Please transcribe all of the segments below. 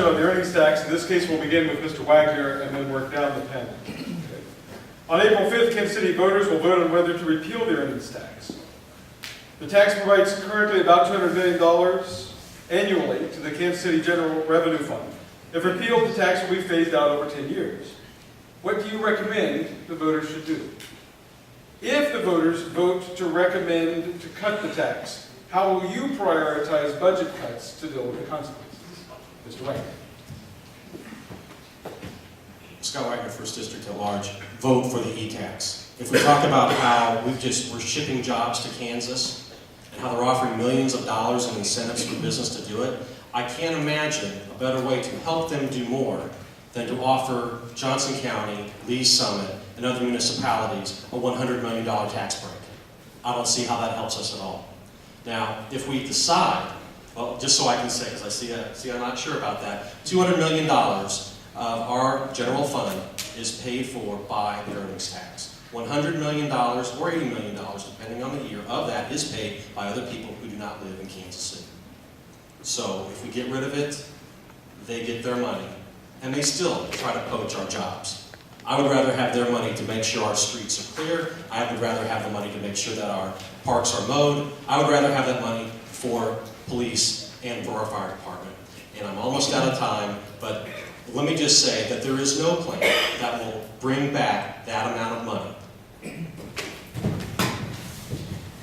on the earnings tax. In this case, we'll begin with Mr. Wagner and then work down the panel. Okay. On April 5th, Kansas City voters will vote on whether to repeal the earnings tax. The tax provides currently about $200 million annually to the Kansas City General Revenue Fund. If repealed, the tax will be phased out over 10 years. What do you recommend the voters should do? If the voters vote to recommend to cut the tax, how will you prioritize budget cuts to deal with the consequences? Mr. Wagner. Scott Wagner, 1st District at Large. Vote for the e-tax. If we talk about how we're shipping jobs to Kansas and how they're offering millions of dollars in incentives for business to do it, I can't imagine a better way to help them do more than to offer Johnson County, Lee's Summit, and other municipalities a $100 million tax break. I don't see how that helps us at all. Now, if we decide, well, just so I can say, because I see I'm not sure about that, $200 million of our general fund is paid for by the earnings tax. $100 million or $80 million, depending on the year, of that is paid by other people who do not live in Kansas City. So if we get rid of it, they get their money, and they still try to poach our jobs. I would rather have their money to make sure our streets are clear. I would rather have the money to make sure that our parks are mowed. I would rather have that money for police and for our fire department. And I'm almost out of time, but let me just say that there is no plan that will bring back that amount of money.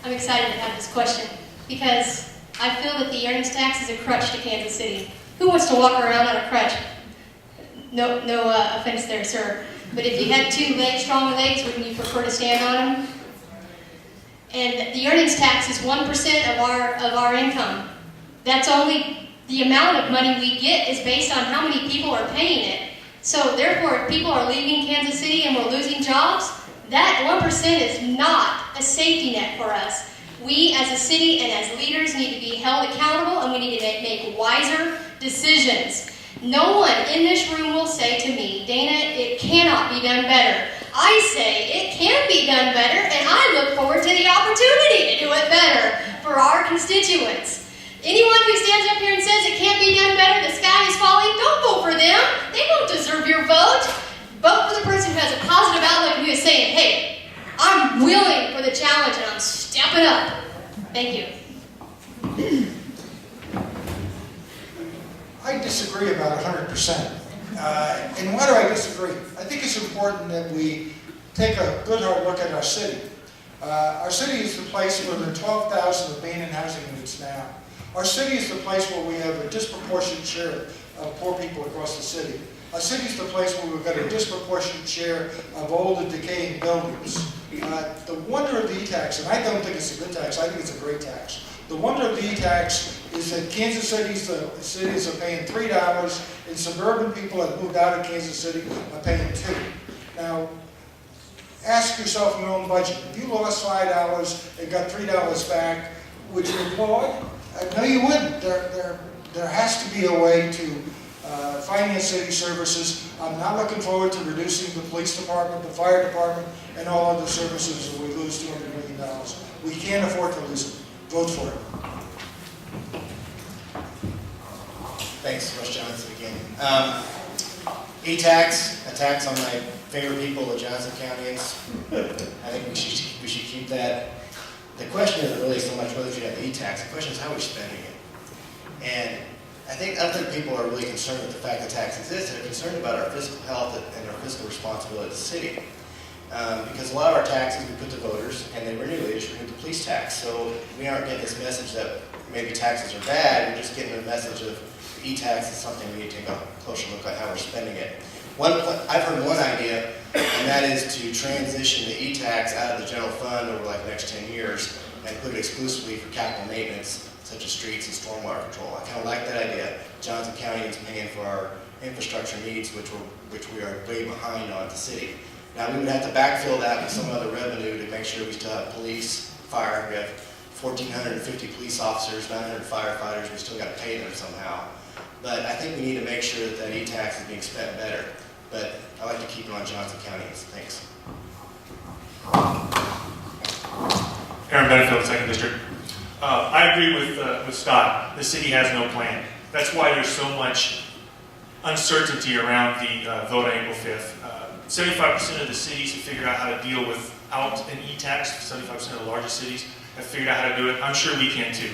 I'm excited to have this question because I feel that the earnings tax is a crutch to Kansas City. Who wants to walk around on a crutch? No offense there, sir. But if you had two strong legs, wouldn't you prefer to stand on them? And the earnings tax is 1% of our income. That's only the amount of money we get is based on how many people are paying it. So therefore, if people are leaving Kansas City and we're losing jobs, that 1% is not a safety net for us. We as a city and as leaders need to be held accountable, and we need to make wiser decisions. No one in this room will say to me, Dana, it cannot be done better. I say it can be done better, and I look forward to the opportunity to do it better for our constituents. Anyone who stands up here and says it can't be done better, the sky is falling, don't vote for them. They don't deserve your vote. Vote for the person who has a positive outlook and who is saying, hey, I'm willing for the challenge and I'm stepping up. Thank you. I disagree about 100%. And why do I disagree? I think it's important that we take a good hard look at our city. Our city is the place where there are 12,000 abandoned housing units now. Our city is the place where we have a disproportionate share of poor people across the city. Our city is the place where we've got a disproportionate share of old and decaying buildings. The wonder of the e-tax, and I don't think it's a good tax, I think it's a great tax. The wonder of the e-tax is that Kansas cities are paying $3, and suburban people that moved out of Kansas City are paying $2. Now, ask yourself in your own budget, if you lost $5 and got $3 back, would you applaud? No, you wouldn't. There has to be a way to finance city services. I'm not looking forward to reducing the police department, the fire department, and all other services if we lose $200 million. We can't afford to lose it. Vote for it. Thanks, Russ Johnson again. E-tax, a tax on my favorite people, the Johnson Countyans. I think we should keep that. The question isn't really so much whether we should have the e-tax. The question is how we're spending it. And I think other people are really concerned with the fact that tax exists. They're concerned about our fiscal health and our fiscal responsibility as a city. Because a lot of our taxes we put to voters, and they renew. They just renew the police tax. So we aren't getting this message that maybe taxes are bad. We're just getting the message of e-tax is something we need to take a closer look at how we're spending it. I've heard one idea, and that is to transition the e-tax out of the general fund over like the next 10 years and put it exclusively for capital maintenance, such as streets and stormwater control. I kind of like that idea. Johnson County is paying for our infrastructure needs, which we are way behind on the city. Now we would have to backfill that with some other revenue to make sure we still have police, fire. We have 1,450 police officers, 900 firefighters. We still got to pay them somehow. But I think we need to make sure that that e-tax is being spent better. But I like to keep it on Johnson County. Thanks. Aaron Benefield, 2nd District. I agree with Scott. The city has no plan. That's why there's so much uncertainty around the vote on April 5th. 75% of the cities have figured out how to deal without an e-tax. 75% of the largest cities have figured out how to do it. I'm sure we can too.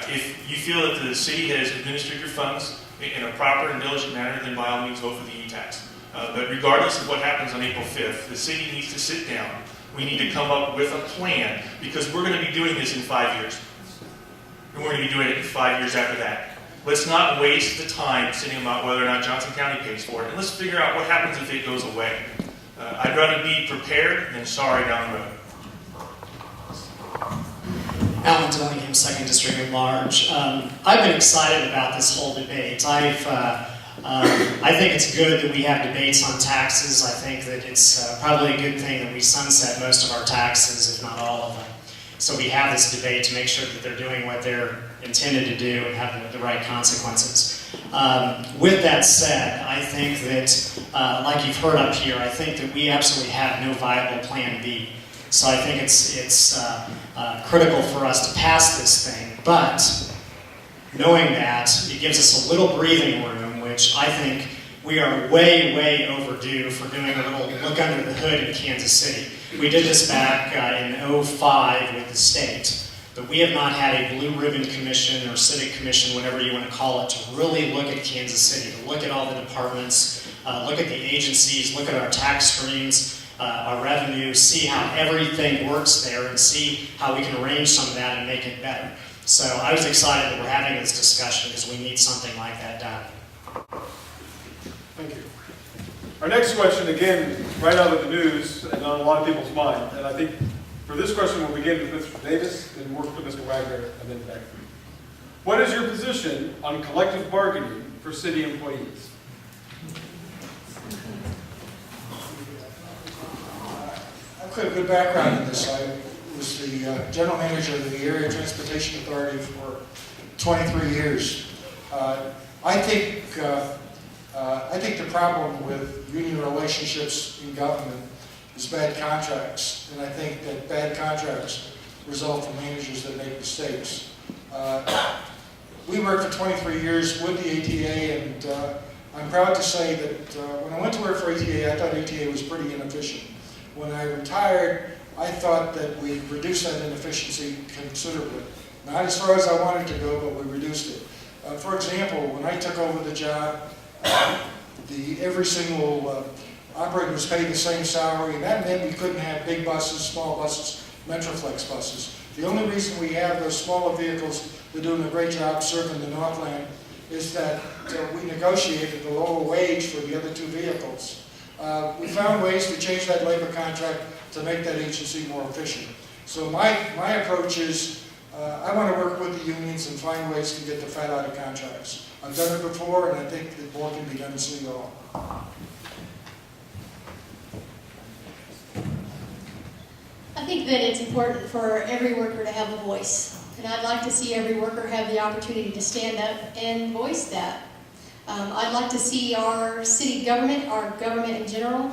If you feel that the city has administered your funds in a proper and diligent manner, then by all means vote for the e-tax. But regardless of what happens on April 5th, the city needs to sit down. We need to come up with a plan, because we're going to be doing this in 5 years. And we're going to be doing it in 5 years after that. Let's not waste the time sitting about whether or not Johnson County pays for it, and let's figure out what happens if it goes away. I'd rather be prepared than sorry down the road. Alan Dillingham, 2nd District at Large. I've been excited about this whole debate. I think it's good that we have debates on taxes. I think that it's probably a good thing that we sunset most of our taxes, if not all of them. So we have this debate to make sure that they're doing what they're intended to do and have the right consequences. With that said, I think that, like you've heard up here, I think that we absolutely have no viable plan B. So I think it's critical for us to pass this thing, but knowing that, it gives us a little breathing room, which I think we are way, way overdue for doing a little look under the hood in Kansas City. We did this back in '05 with the state, but we have not had a blue ribbon commission or civic commission, whatever you want to call it, to really look at Kansas City, to look at all the departments, look at the agencies, look at our tax streams, our revenue, see how everything works there, and see how we can arrange some of that and make it better. So I was excited that we're having this discussion because we need something like that done. Thank you. Our next question, again, right out of the news and on a lot of people's mind. And I think for this question, we'll begin with Mr. Davis, then work with Mr. Wagner, and then back to you. What is your position on collective bargaining for city employees? I've got a good background in this. I was the general manager of the Area Transportation Authority for 23 years. I think the problem with union relationships in government is bad contracts, and I think that bad contracts result from managers that make mistakes. We worked for 23 years with the ATA, and I'm proud to say that when I went to work for ATA, I thought ATA was pretty inefficient. When I retired, I thought that we reduced that inefficiency considerably. Not as far as I wanted to go, but we reduced it. For example, when I took over the job, every single operator was paid the same salary, and that meant we couldn't have big buses, small buses, Metroflex buses. The only reason we have those smaller vehicles that are doing a great job serving the Northland is that we negotiated a lower wage for the other two vehicles. We found ways to change that labor contract to make that agency more efficient. So my approach is I want to work with the unions and find ways to get the fat out of contracts. I've done it before, and I think that more can be done in City Hall. I think that it's important for every worker to have a voice. And I'd like to see every worker have the opportunity to stand up and voice that. I'd like to see our city government, our government in general,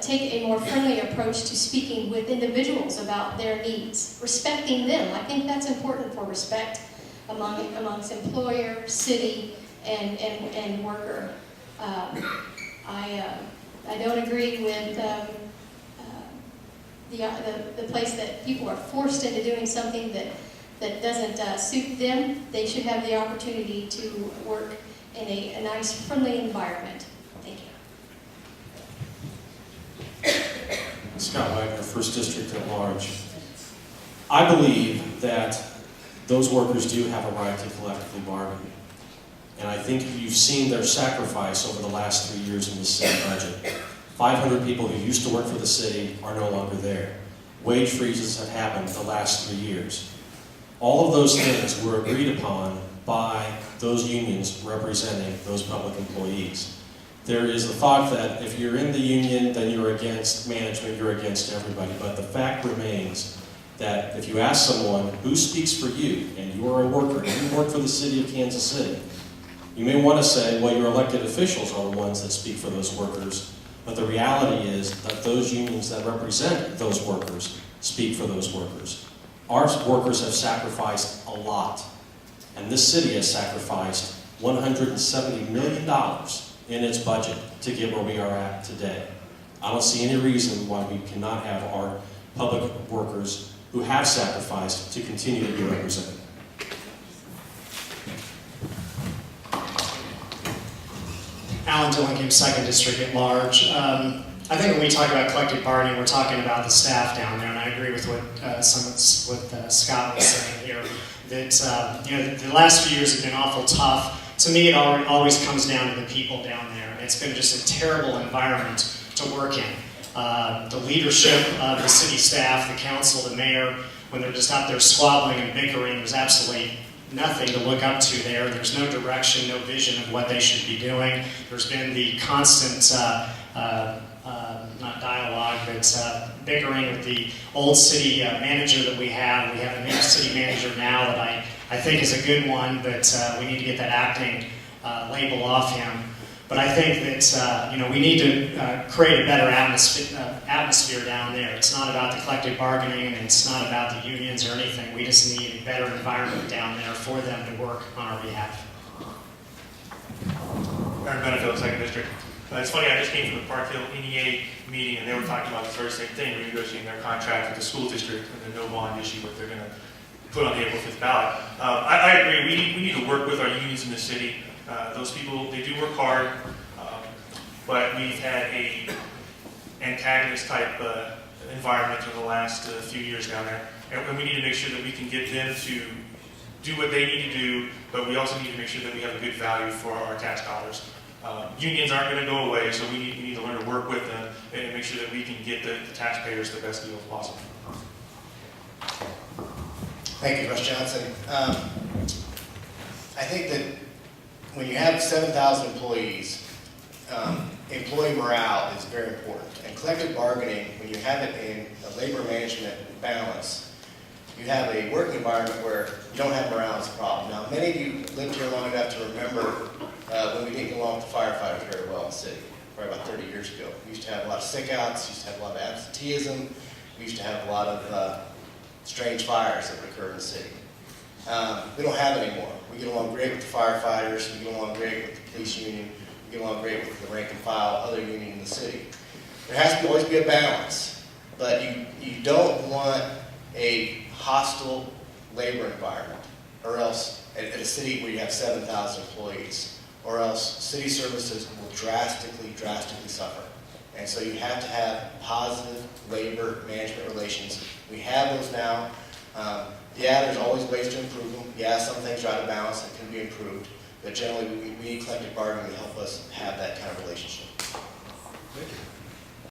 take a more friendly approach to speaking with individuals about their needs, respecting them. I think that's important for respect amongst employer, city, and worker. I don't agree with the place that people are forced into doing something that doesn't suit them. They should have the opportunity to work in a nice, friendly environment. Thank you. Scott Wagner, 1st District at Large. I believe that those workers do have a right to collectively bargain. And I think you've seen their sacrifice over the last 3 years in the city budget. 500 people who used to work for the city are no longer there. Wage freezes have happened the last 3 years. All of those things were agreed upon by those unions representing those public employees. There is the thought that if you're in the union, then you're against management, you're against everybody. But the fact remains that if you ask someone who speaks for you, and you are a worker, and you work for the city of Kansas City, you may want to say, well, your elected officials are the ones that speak for those workers. But the reality is that those unions that represent those workers speak for those workers. Our workers have sacrificed a lot. And this city has sacrificed $170 million in its budget to get where we are at today. I don't see any reason why we cannot have our public workers who have sacrificed to continue to be represented. Alan Dillingham, 2nd District at Large. I think when we talk about collective bargaining, we're talking about the staff down there, and I agree with what Scott was saying here. That the last few years have been awful tough. To me, it always comes down to the people down there, and it's been just a terrible environment to work in. The leadership of the city staff, the council, the mayor, when they're just out there squabbling and bickering, there's absolutely nothing to look up to there. There's no direction, no vision of what they should be doing. There's been the constant, not dialogue, but bickering with the old city manager that we have. We have a new city manager now that I think is a good one, but we need to get that acting label off him. But I think that we need to create a better atmosphere down there. It's not about the collective bargaining, and it's not about the unions or anything. We just need a better environment down there for them to work on our behalf. Aaron Benefield, 2nd District. It's funny, I just came from the Park Hill NEA meeting, and they were talking about the very same thing, renegotiating their contract with the school district and the no bond issue that they're going to put on the April 5th ballot. I agree, we need to work with our unions in the city. Those people, they do work hard, but we've had a antagonist type environment in the last few years down there, and we need to make sure that we can get them to do what they need to do, but we also need to make sure that we have a good value for our tax dollars. Unions aren't going to go away, so we need to learn to work with them and make sure that we can get the taxpayers the best deals possible. Thank you, Russ Johnson. I think that when you have 7,000 employees, employee morale is very important. And collective bargaining, when you have it in a labor management balance, you have a work environment where you don't have morale as a problem. Now, many of you lived here long enough to remember when we didn't get along with the firefighters very well in the city, probably about 30 years ago. We used to have a lot of sickouts, used to have a lot of absenteeism, we used to have a lot of strange fires that would occur in the city. We don't have it anymore. We get along great with the firefighters, we get along great with the police union, we get along great with the rank and file other union in the city. There has to always be a balance, but you don't want a hostile labor environment, or else at a city where you have 7,000 employees, or else city services will drastically suffer. And so you have to have positive labor management relations. We have those now. Yeah, there's always ways to improve them. Yeah, some things are out of balance that can be improved, but generally we need collective bargaining to help us have that kind of relationship. Thank you.